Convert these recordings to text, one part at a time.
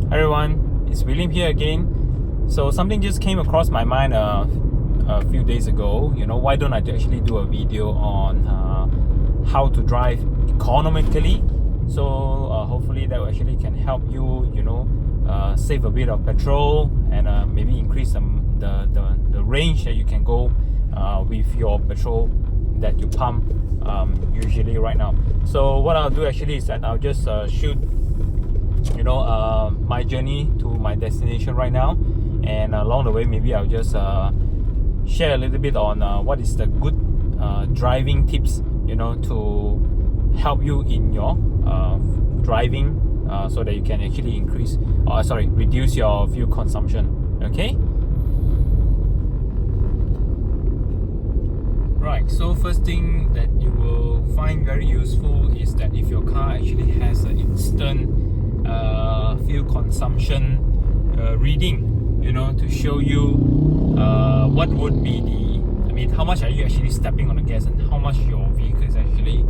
Hi everyone, it's William here again. So something just came across my mind a few days ago. Why don't I actually do a video on how to drive economically? So hopefully that actually can help you, save a bit of petrol and maybe increase the range that you can go with your petrol that you pump usually right now. So what I'll do actually is that I'll just shoot my journey to my destination right now, and along the way maybe I'll just share a little bit on what is the good driving tips to help you in your driving so that you can actually reduce your fuel consumption. Okay, right, so first thing that you will find very useful is that if your car actually has an instant fuel consumption reading, to show you what would be how much are you actually stepping on the gas and how much your vehicle is actually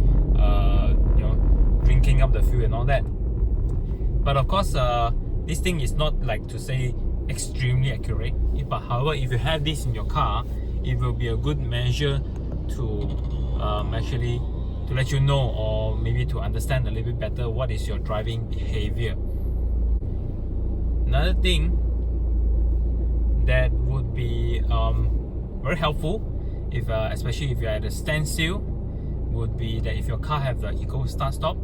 drinking up the fuel and all that. But of course this thing is not like to say extremely accurate, but however, if you have this in your car, it will be a good measure to actually to let you know, or maybe to understand a little bit better what is your driving behavior. Another thing that would be very helpful, if especially if you're at a standstill, would be that if your car have the eco StartStop.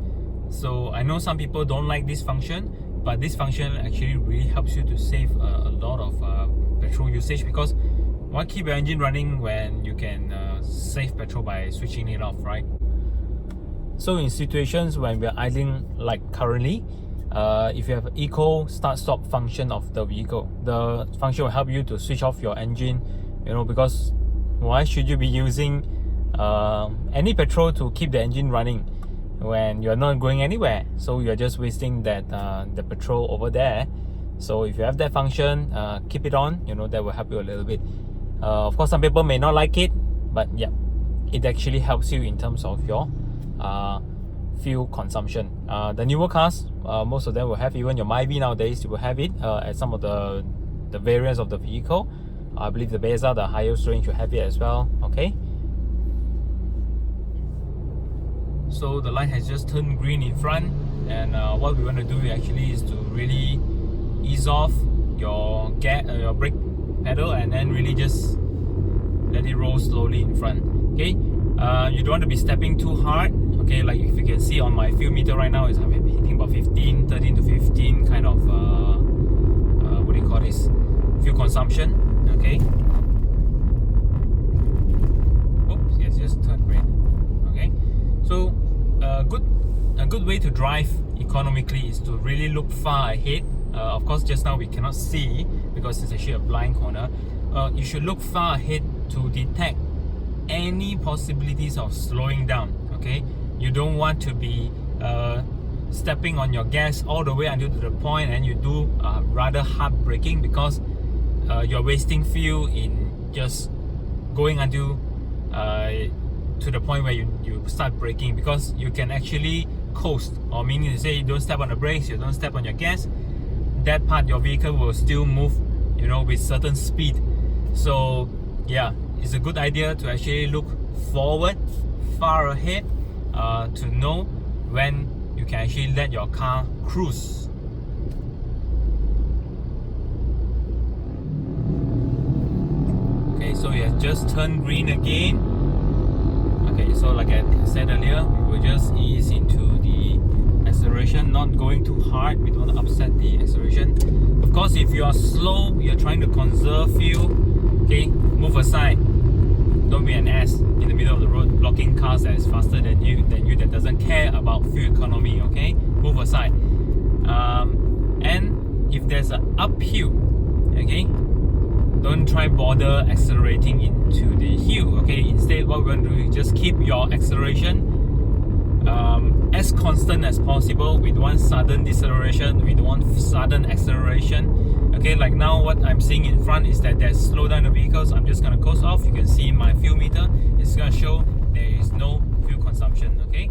So I know some people don't like this function, but this function actually really helps you to save a lot of petrol usage, because why keep your engine running when you can save petrol by switching it off, right? So in situations when we're idling like currently, if you have an eco start-stop function of the vehicle, the function will help you to switch off your engine, because why should you be using any petrol to keep the engine running when you're not going anywhere? So you're just wasting that the petrol over there. So if you have that function, keep it on, that will help you a little bit. Of course, some people may not like it, but yeah, it actually helps you in terms of your fuel consumption. The newer cars, most of them will have, even your Myvi nowadays, you will have it at some of the variants of the vehicle. I believe the Beza, the highest range, will have it as well. Okay, so the light has just turned green in front, and what we want to do actually is to really ease off your brake pedal and then really just let it roll slowly in front. Okay, you don't want to be stepping too hard. Okay, like if you can see on my fuel meter right now, I'm hitting about 13 to 15 kind of what do you call this, fuel consumption. Okay, oops, yes, just turned green. Okay, so a good way to drive economically is to really look far ahead. Of course, just now we cannot see because it's actually a blind corner. You should look far ahead to detect any possibilities of slowing down. Okay, you don't want to be stepping on your gas all the way until to the point and you do rather hard braking, because you're wasting fuel in just going until to the point where you start braking, because you can actually coast, or meaning to say you don't step on the brakes, you don't step on your gas, that part your vehicle will still move with certain speed. So yeah, it's a good idea to actually look forward, far ahead, to know when you can actually let your car cruise. Okay, so it has just turned green again. Okay, so like I said earlier, we will just ease into the acceleration, not going too hard. We don't want to upset the acceleration. Of course, if you are slow, you're trying to conserve fuel, okay, move aside. Don't be an ass in the middle of the road blocking cars that is faster than you that doesn't care about fuel economy. Okay, move aside. And if there's an uphill, okay, don't try bother accelerating into the hill. Okay, instead what we're going to do is just keep your acceleration as constant as possible. We don't want sudden deceleration, we don't want sudden acceleration. Okay, like now what I'm seeing in front is that there's slow down the vehicles. I'm just going to coast off. You can see my fuel meter, it's going to show there is no fuel consumption. Okay,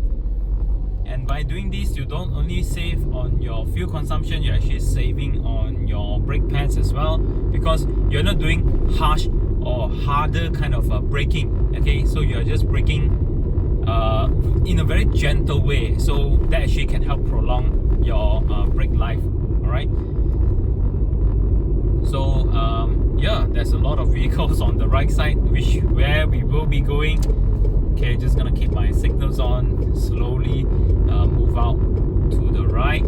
And by doing this, you don't only save on your fuel consumption, you're actually saving on your brake pads as well, because you're not doing harsh or harder kind of braking. Okay, so you're just braking in a very gentle way, so that actually can help prolong your brake life. Alright, so yeah, there's a lot of vehicles on the right side where we will be going. Okay, just gonna keep my signals on, slowly move out to the right.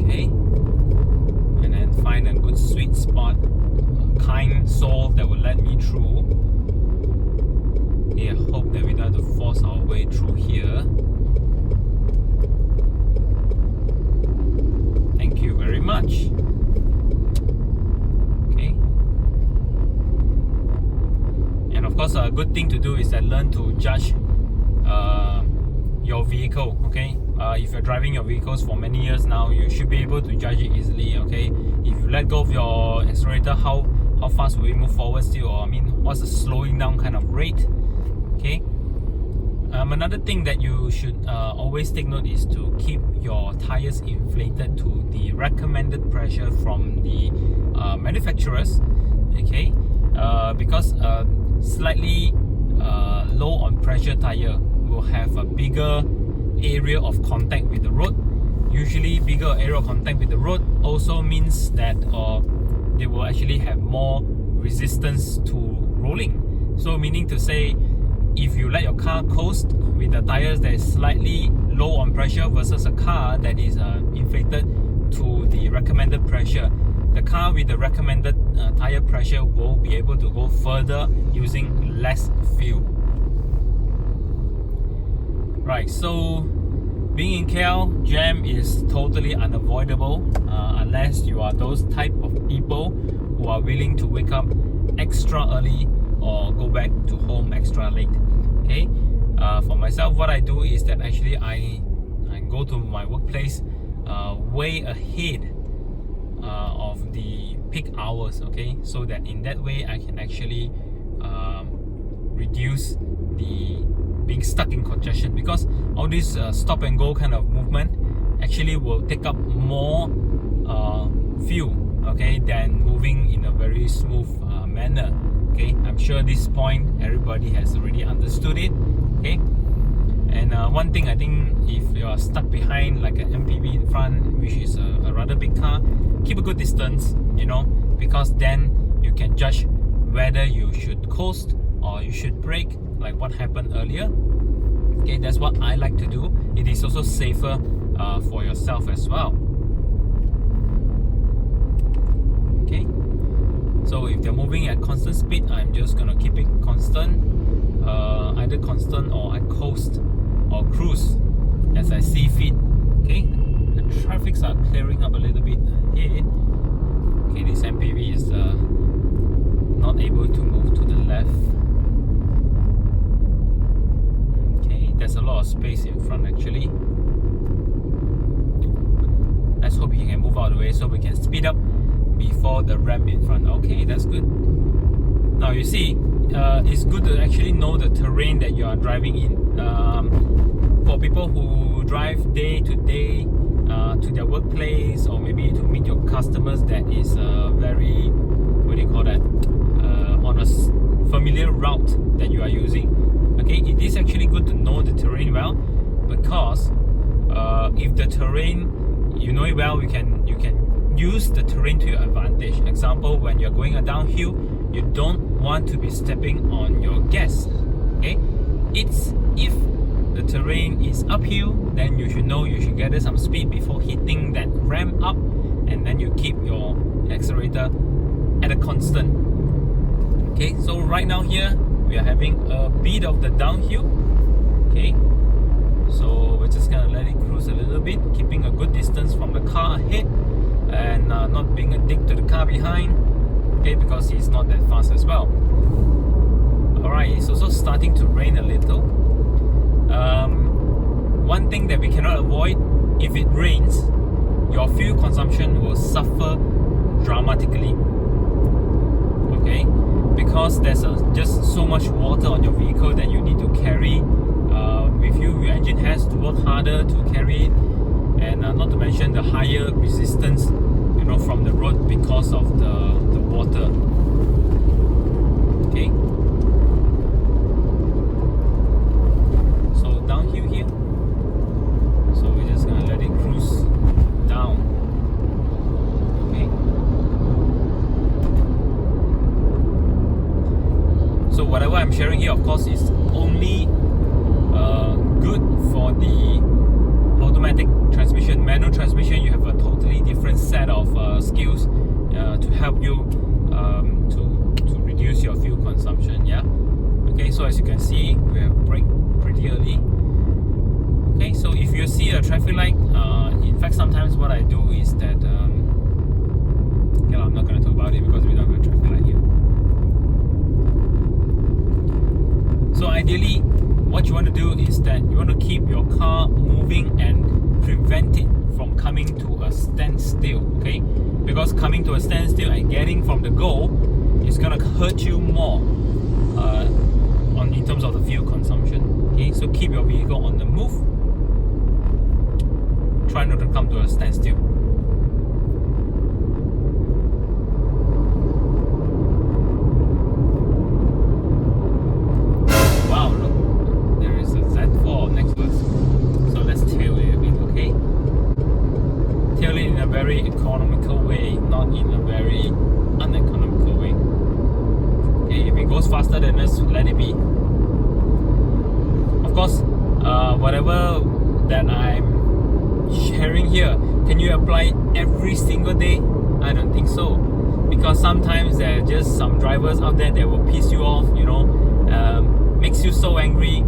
Okay, and then find a good sweet spot, a kind soul that will let me through. Okay, I hope that we don't have to force our way through here. Thank you very much. Of course, a good thing to do is that learn to judge your vehicle. Okay, if you're driving your vehicles for many years now, you should be able to judge it easily. Okay, if you let go of your accelerator, how fast will it move forward still, or I mean, what's the slowing down kind of rate? Okay. Another thing that you should always take note is to keep your tires inflated to the recommended pressure from the manufacturers. Okay, because slightly low on pressure tire will have a bigger area of contact with the road. Usually bigger area of contact with the road also means that they will actually have more resistance to rolling. So meaning to say, if you let your car coast with the tires that is slightly low on pressure versus a car that is inflated to the recommended pressure, the car with the recommended tire pressure will be able to go further using less fuel. Right, so being in KL, jam is totally unavoidable unless you are those type of people who are willing to wake up extra early or go back to home extra late. Okay, for myself, what I do is that actually I go to my workplace way ahead of the peak hours. Okay, so that in that way I can actually reduce the being stuck in congestion, because all this stop and go kind of movement actually will take up more fuel, okay, than moving in a very smooth manner. Okay, I'm sure this point everybody has already understood it. Okay, and one thing I think, if you are stuck behind like an MPV in front, which is a rather big car, keep a good distance, you know, because then you can judge whether you should coast or you should brake, like what happened earlier. Okay, that's what I like to do. It is also safer for yourself as well. Okay, so if they're moving at constant speed, I'm just gonna keep it constant, either constant or I coast or cruise as I see fit. Okay, the traffics are clearing up a little bit ahead. Okay, this MPV is not able to move to the left. Okay, there's a lot of space in front actually. Let's hope he can move out of the way so we can speed up before the ramp in front. Okay, that's good. Now you see, it's good to actually know the terrain that you are driving in. For people who drive day to day to their workplace, or maybe to meet your customers, that is very, what do you call that, on a familiar route that you are using. Okay, it is actually good to know the terrain well, because if the terrain, you know it well, you can use the terrain to your advantage. Example, when you're going a downhill, you don't want to be stepping on your gas. Okay, it's if the terrain is uphill, then you should know you should gather some speed before hitting that ramp up, and then you keep your accelerator at a constant. Okay, so right now here we are having a bit of the downhill. Okay, so we're just gonna let it cruise a little bit, keeping a good distance from the car ahead, and not being a dick to the car behind. Okay, because he's not that fast as well. Alright, it's also starting to rain a little. One thing that we cannot avoid, if it rains, your fuel consumption will suffer dramatically. Okay, because there's just so much water on your vehicle that you need to carry with you, your engine has to work harder to carry it, and not to mention the higher resistance, from the road because of the water. Okay. So downhill here. So we're just gonna let it cruise down. Okay. So whatever I'm sharing here, of course, is only good for the automatic transmission. Manual transmission, you have a totally different set of skills to help you to reduce your fuel consumption. Yeah. Okay. So as you can see, we have brake pretty early. Okay. So if you see a traffic light, in fact, sometimes what I do is that I'm not going to talk about it because we don't have a traffic light here. So ideally, what you want to do is that you want to keep your car moving and prevent it from coming to a standstill, okay? Because coming to a standstill and getting from the goal is gonna hurt you more in terms of the fuel consumption. Okay, so keep your vehicle on the move. Try not to come to a standstill. Wow, look, there is a Z4 next to us. So let's tail it a bit, okay? Tail it in a very economical way, not in a very uneconomical way. Okay, if it goes faster than us, let it be. Of course, whatever that I'm sharing here, can you apply it every single day? I don't think so, because sometimes there are just some drivers out there that will piss you off, makes you so angry.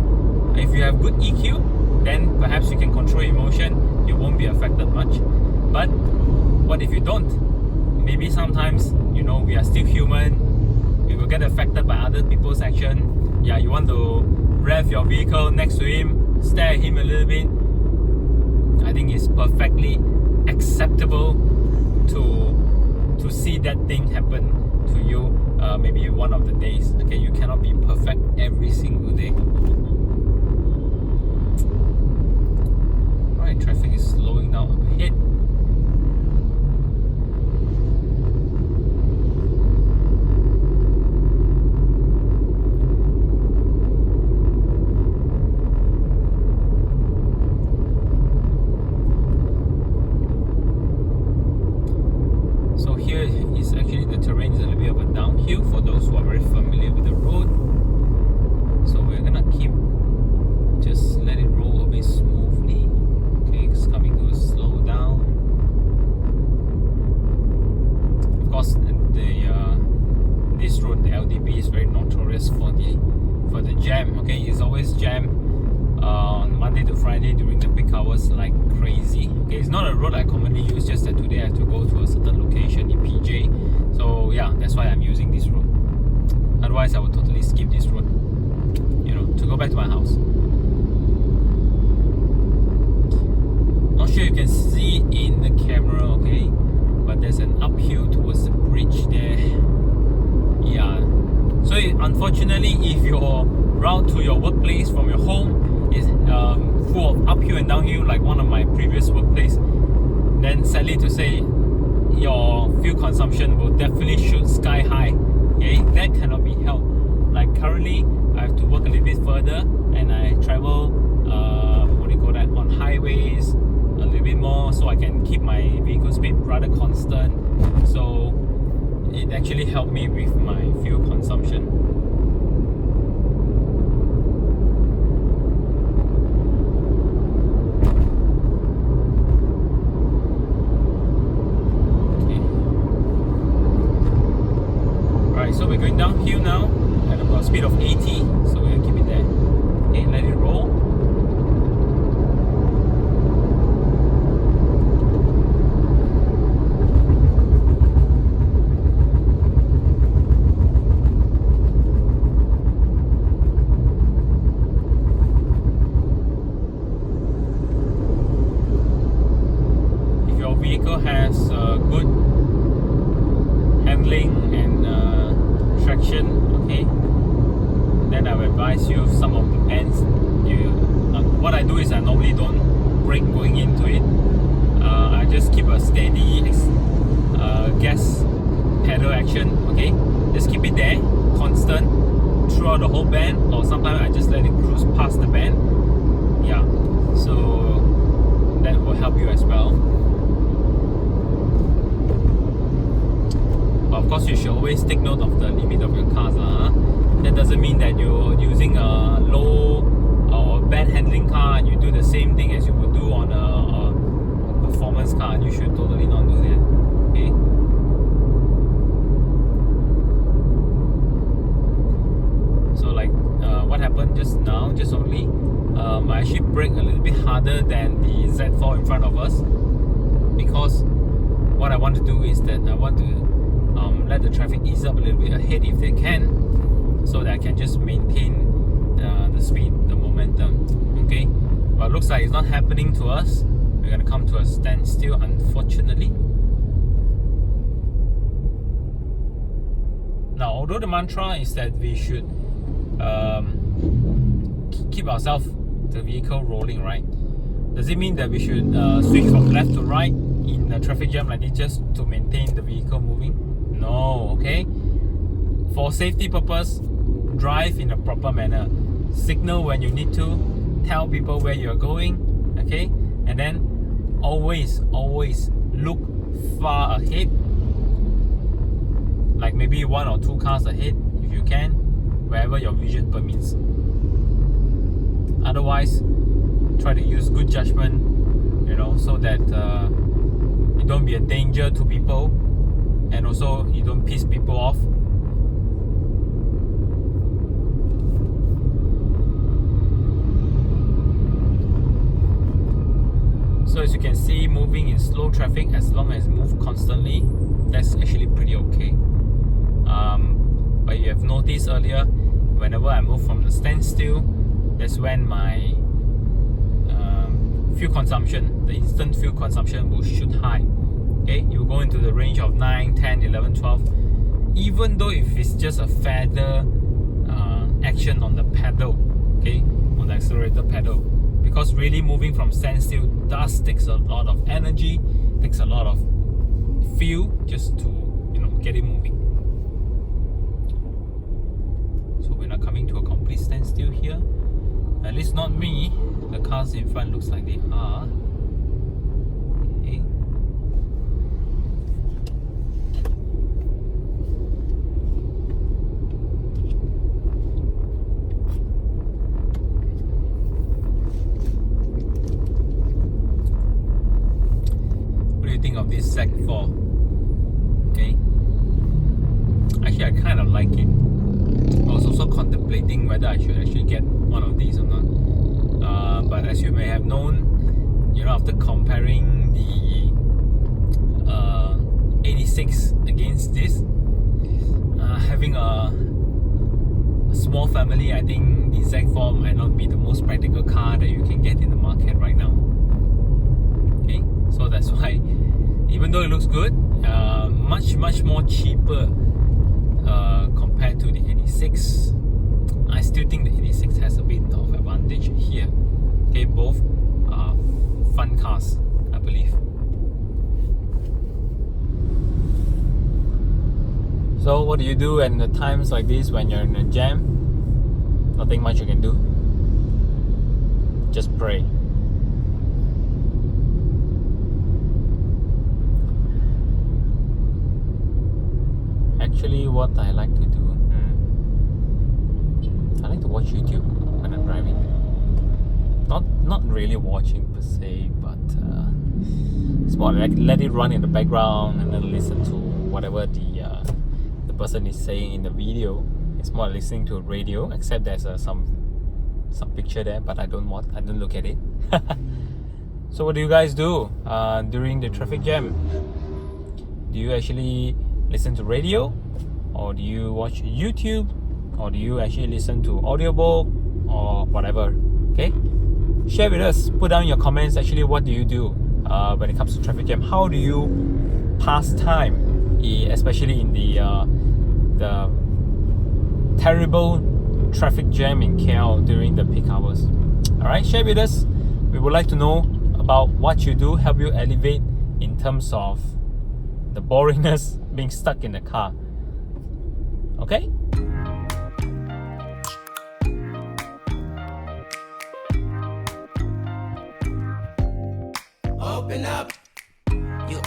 If you have good EQ, then perhaps you can control emotion, you won't be affected much. But what if you don't? Maybe sometimes, we are still human, we will get affected by other people's action. Yeah, you want to rev your vehicle next to him, stare at him a little bit. I think it's perfectly acceptable to see that thing happen to you maybe one of the days. Okay, you cannot be perfect every single day. Alright, traffic is slowing down up ahead. So here is actually the terrain is a little bit of a downhill for those who are very familiar with the road. So we're gonna just let it roll a bit smoothly. Okay, it's coming to a slow down. Of course, this road, the LDB, is very notorious for the jam. Okay, it's always jam on Monday to Friday during the peak hours like crazy. Okay, it's not a road I commonly use, just that today I have to go to a certain location in PJ. So yeah, that's why I'm using this road. Otherwise, I would totally skip this road, to go back to my house. Not sure you can see in the camera, okay, but there's an uphill towards the bridge there. Yeah. So unfortunately, if your route to your workplace from your home is full of uphill and downhill, like one of my previous workplace, then sadly to say, your fuel consumption will definitely shoot sky high. Okay, that cannot be helped. Like currently, I have to work a little bit further, and I travel, on highways a little bit more, so I can keep my vehicle speed rather constant. So it actually helped me with my fuel consumption. So we're going downhill now at about a speed of 80, so we're gonna keep it there. Okay, let it roll. If your vehicle has good handling and traction, okay, then I will advise you some of the bends you what I do is I normally don't brake going into it. I just keep a steady gas pedal action, okay? Just keep it there, constant, throughout the whole bend, or sometimes I just let it cruise past the bend. Yeah, so that will help you as well. But of course, you should always take note of the limit of your cars. That doesn't mean that you're using a low or bad handling car and you do the same thing as you would do on a performance car. You should totally not do that. Okay. So like what happened just now, just only I actually brake a little bit harder than the Z4 in front of us, because what I want to do is that I want to let the traffic ease up a little bit ahead if they can, so that I can just maintain the speed, the momentum. Okay, but it looks like it's not happening to us. We're gonna come to a standstill, unfortunately. Now, although the mantra is that we should keep ourselves, the vehicle rolling, right? Does it mean that we should switch from left to right in a traffic jam like this just to maintain the vehicle moving? No, okay? For safety purpose, drive in a proper manner. Signal when you need to, tell people where you're going, okay? And then always look far ahead, like maybe 1 or 2 cars ahead if you can, wherever your vision permits. Otherwise, try to use good judgment, so that you don't be a danger to people, and also you don't piss people off. So as you can see, moving in slow traffic, as long as move constantly, that's actually pretty okay. But you have noticed earlier, whenever I move from the standstill, that's when my fuel consumption, the instant fuel consumption, will shoot high. Okay, you will go into the range of 9, 10, 11, 12, even though if it's just a feather action on the pedal, okay, on the accelerator pedal, because really moving from standstill takes a lot of energy, takes a lot of fuel just to get it moving. So we're not coming to a complete standstill here, at least not me. The cars in front looks like they are. Okay. What do you think of this Z4? Okay. Actually, I kind of like it. I was also contemplating whether I should actually get one of these or not. But as you may have known, after comparing the 86 against this, having a small family, I think the Z4 might not be the most practical car that you can get in the market right now. Okay, so that's why, even though it looks good, much more cheaper compared to the 86, I still think the 86 has a bit of advantage here. Okay, both are fun cars, I believe. So what do you do in the times like this when you're in a jam? Nothing much you can do. Just pray. Actually, what I like to do, I like to watch YouTube when I'm driving. Not really watching per se, but it's more like let it run in the background and then listen to whatever the person is saying in the video. It's more listening to a radio, except there's some picture there, but I don't look at it. So what do you guys do during the traffic jam? Do you actually listen to radio, or do you watch YouTube, or do you actually listen to audiobook or whatever? Okay, share with us. Put down your comments. Actually, what do you do when it comes to traffic jam? How do you pass time, especially in the terrible traffic jam in KL during the peak hours? Alright, share with us. We would like to know about what you do, help you elevate in terms of the boringness being stuck in the car. Okay? Open up. You